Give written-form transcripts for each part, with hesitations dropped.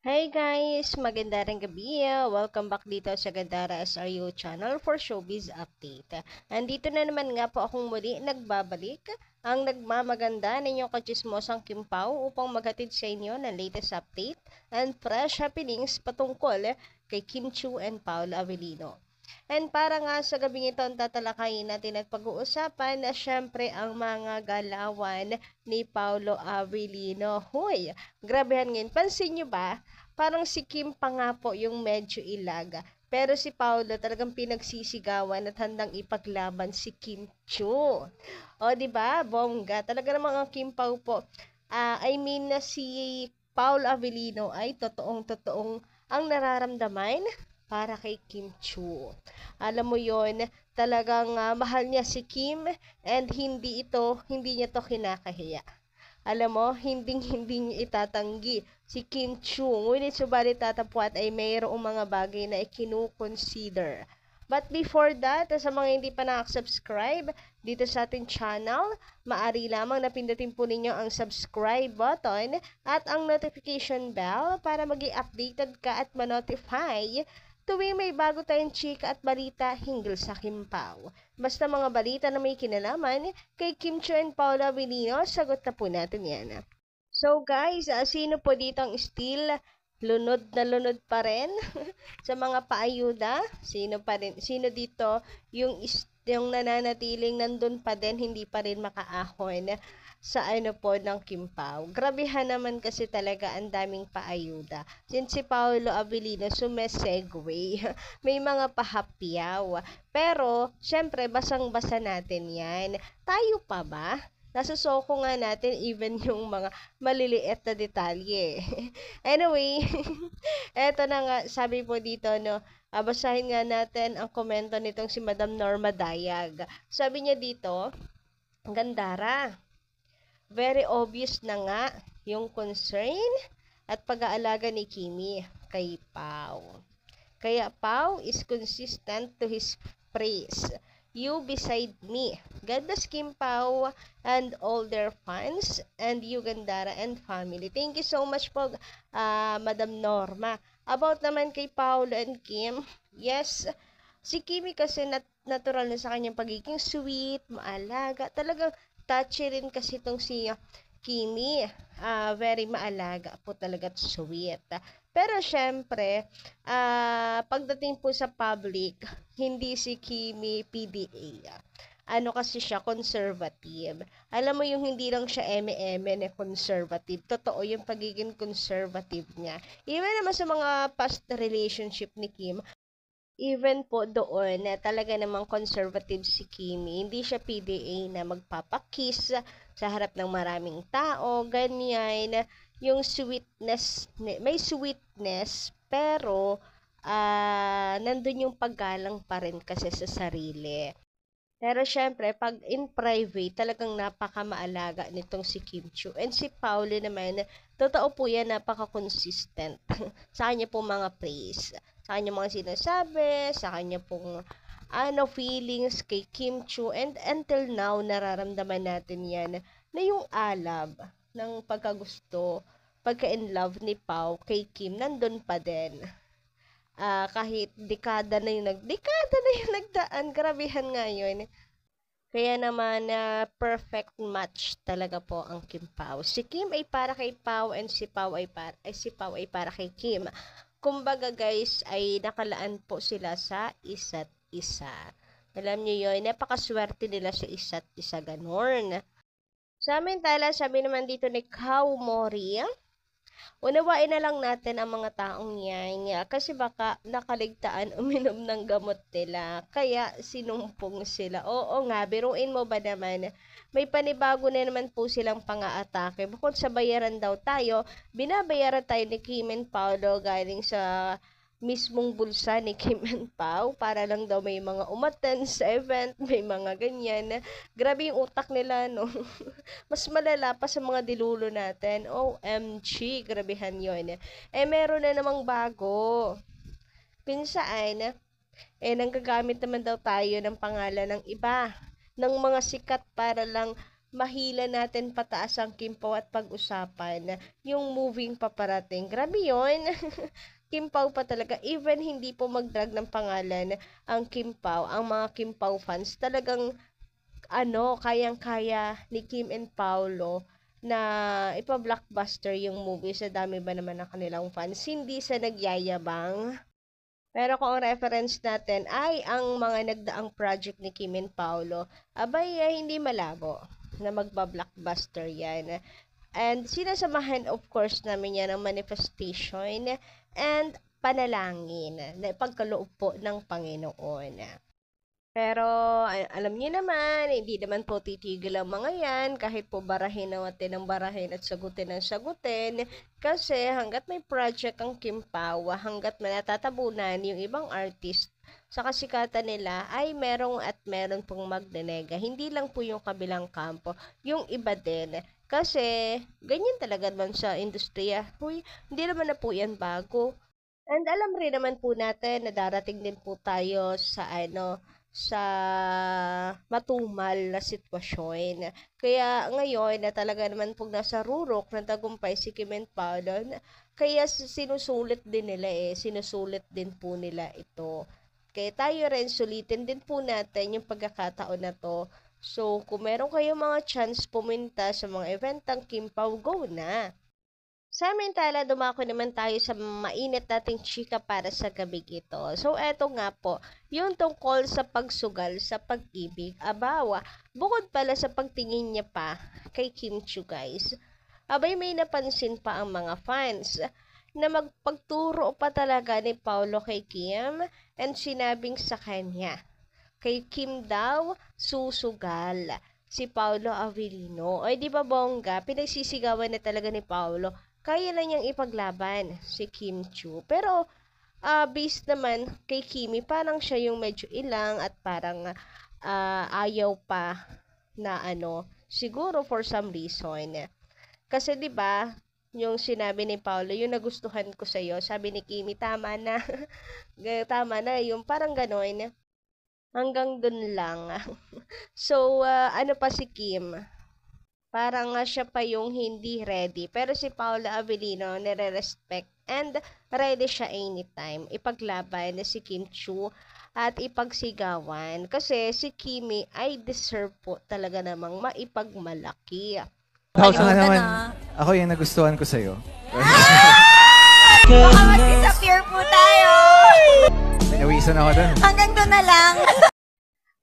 Hi guys! Magandang gabi! Welcome back dito sa Gandara SRU channel for Showbiz Update. Andito na naman nga po akong muli nagbabalik ang nagmamaganda ninyong kachismosang Kim Pao upang maghatid sa inyo ng latest update and fresh happenings patungkol kay Kim Chiu and Paolo Avellino. And para nga sa gabing ito ang tatalakayin natin at pag-uusapan na syempre ang mga galawan ni Paolo Avellino. Hoy, grabehan ngayon. Pansin nyo ba? Parang si Kim pa nga po yung medyo ilaga. Pero si Paolo talagang pinagsisigawan at handang ipaglaban si Kim Chiu. O, di ba? Bongga. Talaga namang ang Kim Pao po. Na si Paolo Avellino ay totoong-totoong ang nararamdaman para kay Kim Chiu. Alam mo yon, talagang mahal niya si Kim and hindi niya to kinakahiya. Alam mo, hindi niya itatanggi si Kim Chiu. Ngunit subalit tatapwat ay mayroong mga bagay na ikinukonsider. But before that, sa mga hindi pa nakasubscribe dito sa ating channel, maaari lamang napindutin po ninyo ang subscribe button at ang notification bell para maging updated ka at ma-notify tuwing may bago tayong chika at balita hinggil sa Kim Pao. Basta mga balita na may kinalaman kay Kim Chiu and Paolo Avellino, sagot na po natin yan. So guys, sino po dito ang still lunod na lunod pa rin sa mga paayuda? Sino dito yung nananatiling nandun pa din, hindi pa rin makaahon sa po ng Kim Pao. Grabehan naman kasi talaga ang daming paayuda. Since si Paolo Avellino sumesegue, may mga pahapyaw. Pero, syempre, basang-basa natin yan. Tayo pa ba? Nasusoko nga natin even yung mga maliliit na detalye. Anyway, eto na nga, sabi po dito, no, basahin nga natin ang komento nitong si Madam Norma Dayag. Sabi niya dito, Gandara, very obvious na nga yung concern at pag-aalaga ni Kimi kay Pao. Kaya Pao is consistent to his praise. You beside me. God bless Kim Pao and all their fans and you Gandara and family. Thank you so much po, Madam Norma. About naman kay Paolo and Kim, yes, si Kimi kasi natural na sa kanyang pagiging sweet, maalaga. Talagang touchy rin kasi itong si Kimi. Very maalaga po talaga at sweet. Pero syempre, pagdating po sa public, hindi si Kimi PDA. Ano kasi siya, conservative. Alam mo yung hindi lang siya eme-eme na conservative. Totoo yung pagiging conservative niya. Even naman sa mga past relationship ni Kim, even po doon na talaga namang conservative si Kimi, hindi siya PDA na magpapakiss sa harap ng maraming tao, ganyan. Yung sweetness, may sweetness, pero nandun yung paggalang pa rin kasi sa sarili. Pero syempre, pag in private, talagang napakamaalaga nitong si Kim Chiu. And si Paolo naman, totoo po yan, napaka-consistent sa kanya pong mga praise. Sa kanya mga sinasabi, sa kanya pong feelings kay Kim Chiu. And until now, nararamdaman natin yan na yung alab ng pagkagusto, pagka-in love ni Pao kay Kim, nandun pa din. Kahit dekada na yung nagdaan, grabehan nga yun. Kaya naman, perfect match talaga po ang Kim Pao. Si Kim ay para kay Pao and si Pao ay para kay Kim. Kumbaga guys, ay nakalaan po sila sa isa't isa. Alam niyo yun, napakaswerte nila sa isa't isa, ganon. Samantala, sabi naman dito ni Kao Mori, unawain na lang natin ang mga taong yan kasi baka nakaligtaan uminom ng gamot nila. Kaya sinumpong sila. Oo nga, biruin mo ba naman? May panibago na naman po silang pang-aatake. Bukod sa bayaran daw tayo, binabayaran tayo ni Kim and Paolo galing sa mismong bulsa ni Kim and Pao para lang daw may mga umattend sa event, may mga ganyan. Grabe yung utak nila, no? Mas malala pa sa mga dilulo natin. OMG, grabehan yun. Meron na namang bago. Pinsaan, nanggagamit naman daw tayo ng pangalan ng iba, ng mga sikat para lang mahila natin pataas ang Kim Pao at pag-usapan yung moving paparating. Grabe yun. Kim Pao pa talaga. Even hindi po mag-drag ng pangalan ang Kim Pao, ang mga Kim Pao fans, talagang kayang-kaya ni Kim and Paolo na ipa-blockbuster yung movie sa dami ba naman ng kanilang fans. Hindi sa nagyayabang. Pero kung ang reference natin ay ang mga nagdaang project ni Kim and Paolo, abay hindi malabo na magba-blockbuster yan. And sinasamahan of course namin yan ng manifestation and panalangin na pagkaloob po ng Panginoon. Pero alam niyo naman, hindi naman po titigil ang mga yan kahit po barahin natin ng barahin at sagutin ng sagutin. Kasi hanggat may project ang Kim Pao, hanggat natatabunan yung ibang artist sa kasikatan nila ay meron pong magdinega. Hindi lang po yung kabilang kampo, yung iba din. Kasi ganyan talaga naman sa industriya. Huy, hindi naman na po yan bago. And alam rin naman po natin na darating din po tayo sa matumal na sitwasyon. Kaya ngayon na talaga naman pong nasa rurok ng tagumpay si Kim and Paolo, kaya sinusulit din po nila ito. Kaya tayo rin sulitin din po natin yung pagkakataon na to. So kung meron kayong mga chance pumunta sa mga event ng Kim Pao, go na! Samantala, dumako naman tayo sa mainit nating chika para sa gabing ito. So, eto nga po, yung tungkol sa pagsugal sa pag-ibig. Abawa, bukod pala sa pagtingin niya pa kay Kim Chiu, guys, abay may napansin pa ang mga fans na magpagturo pa talaga ni Paolo kay Kim and sinabing sa kanya, kay Kim daw, susugal si Paolo Avellino. Ay, di ba bongga? Pinagsisigawan na talaga ni Paolo. Kaya na niyang ipaglaban si Kim Chiu. Pero, based naman kay Kimi, parang siya yung medyo ilang at parang ayaw pa na siguro for some reason. Kasi 'di ba, yung sinabi ni Paolo, yung nagustuhan ko sa iyo, sabi ni Kimi, tama na. Tama na, yung parang gano'n. Hanggang dun lang. So, ano pa si Kim? Parang siya pa yung hindi ready. Pero si Paolo Avellino nire-respect and ready siya anytime. Ipaglaban na si Kim Chiu at ipagsigawan. Kasi si Kimi ay deserve po talaga namang maipagmalaki. Ako nga naman, ako yung nagustuhan ko sa'yo. Baka mag-disappear po tayo! Nawisan ako dun. Hanggang doon na lang.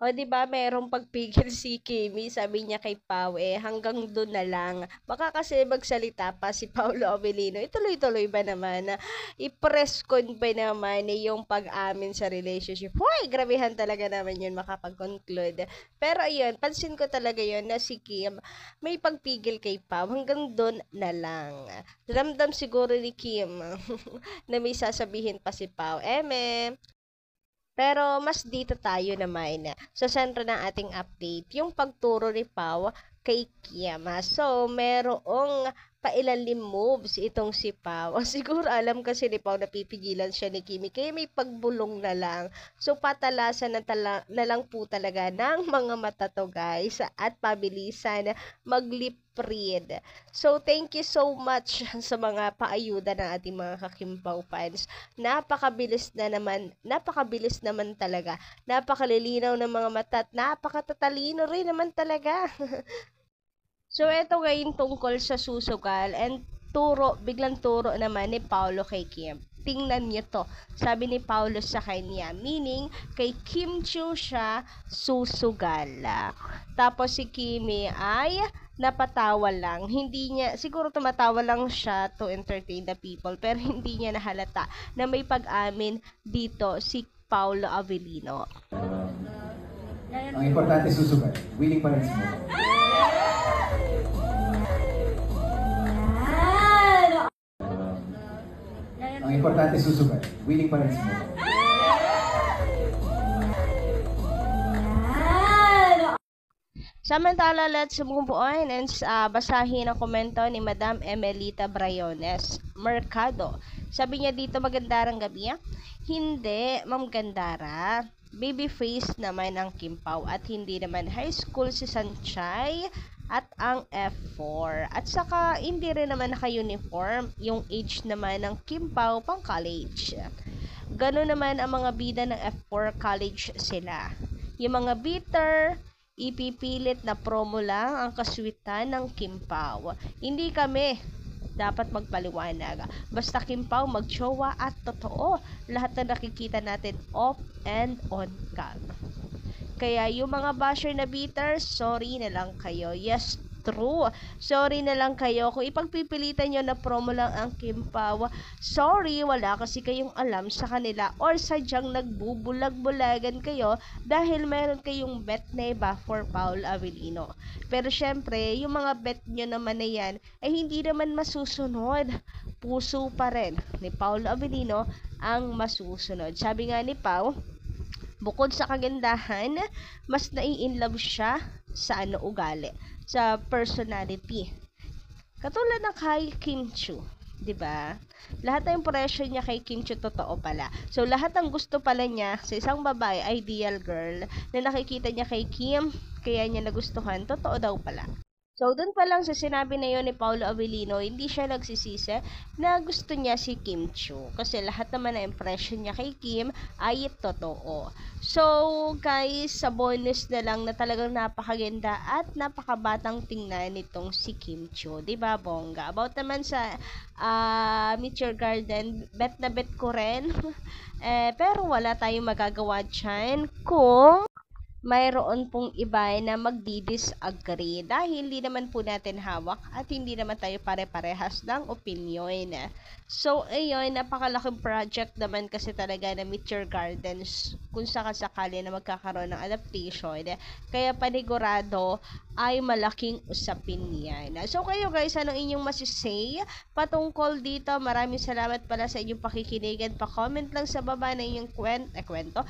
O, diba, merong pagpigil si Kimi, sabi niya kay Pao, hanggang doon na lang. Baka kasi magsalita pa si Paolo Avellino, ituloy-tuloy ba naman, i-press con ba naman yung pag-amin sa relationship. Hoy, grabehan talaga naman yun makapag-conclude. Pero ayun, pansin ko talaga yun na si Kim, may pagpigil kay Pao, hanggang doon na lang. Ramdam siguro ni Kim na may sasabihin pa si Pao. Pero mas dito tayo naman sa sentro ng ating update, yung pagturo ni Pao kay Kim. So, merong pailalim moves itong si Pao. Siguro alam kasi ni Pao na pipigilan siya ni Kimi, kaya may pagbulong na lang. So, patalasan na lang po talaga ng mga mata to, guys, at pabilisan mag-lip read. So, thank you so much sa mga paayuda ng ating mga ka-Kim Pao fans. Napakabilis naman talaga. Napakalilinaw ng mga mata at napakatatalino rin naman talaga. So, eto ngayon tungkol sa susugal and biglang turo naman ni Paolo kay Kim. Tingnan niyo to. Sabi ni Paolo sa kanya, meaning kay Kim Chiu siya susugal. Tapos si Kimi ay napatawa lang. Hindi niya, siguro tumatawa lang siya to entertain the people, pero hindi niya nahalata na may pag-amin dito si Paolo Avellino. Ang importante susugal. Willing pa rin sumugal. Ang importante susugal. Willing pa rin sumugal. Samantala, let's move on and basahin ang komento ni Madam Emelita Brayones Mercado. Sabi niya dito, magandang gabi. Hindi, Ma'am Gandara. Baby face naman ang Kim Pao at hindi naman high school si Sanchay at ang F4. At saka hindi rin naman naka-uniform yung age naman ng Kim Pao pang college. Gano'n naman ang mga bida ng F4, college sila. Yung mga bitter, ipipilit na promo lang ang kaswitan ng Kim Pao. Hindi kami dapat magpaliwanag. Basta Kim Pao magjowa at totoo. Lahat na nakikita natin off and on cam. Kaya yung mga basher na bitter, sorry na lang kayo. Yes, true. Sorry na lang kayo. Kung ipagpipilitan nyo na promo lang ang Kim Pao, sorry, wala kasi kayong alam sa kanila or sadyang nagbubulag-bulagan kayo dahil meron kayong bet na iba for Paul Avellino. Pero syempre, yung mga bet nyo naman na yan ay hindi naman masusunod. Puso pa rin ni Paul Avellino ang masusunod. Sabi nga ni Pao, bukod sa kagandahan, mas nai-inlove siya sa ugali, sa personality. Katulad ng kay Kim Chiu, 'di ba? Lahat ng impression niya kay Kim Chiu totoo pala. So lahat ng gusto pala niya sa isang babae, ideal girl, na nakikita niya kay Kim, kaya niya nagustuhan, totoo daw pala. So, dun pa lang sa sinabi na yun ni Paolo Avellino, hindi siya nagsisisi na gusto niya si Kim Chiu. Kasi lahat naman na impression niya kay Kim ay totoo. So, guys, sa bonus na lang na talagang napakaganda at napakabatang tingnan nitong si Kim Chiu. Diba, bongga? About naman sa Meet Your Garden, bet na bet ko rin. Pero wala tayong magagawa dyan kung mayroon pong iba na magdi-disagree dahil hindi naman po natin hawak at hindi naman tayo pare-parehas ng opinion. So, ayun, napakalaking project naman kasi talaga na Meet Your Gardens kung sakasakali na magkakaroon ng adaptation. Kaya panigurado ay malaking usapin yan. So, kayo guys, anong inyong masisay patungkol dito? Maraming salamat pala sa inyong pakikinig at pa-comment lang sa baba na inyong kwento,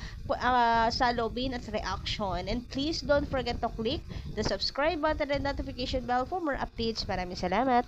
salubin at reaction. And please don't forget to click the subscribe button and notification bell for more updates. Maraming salamat!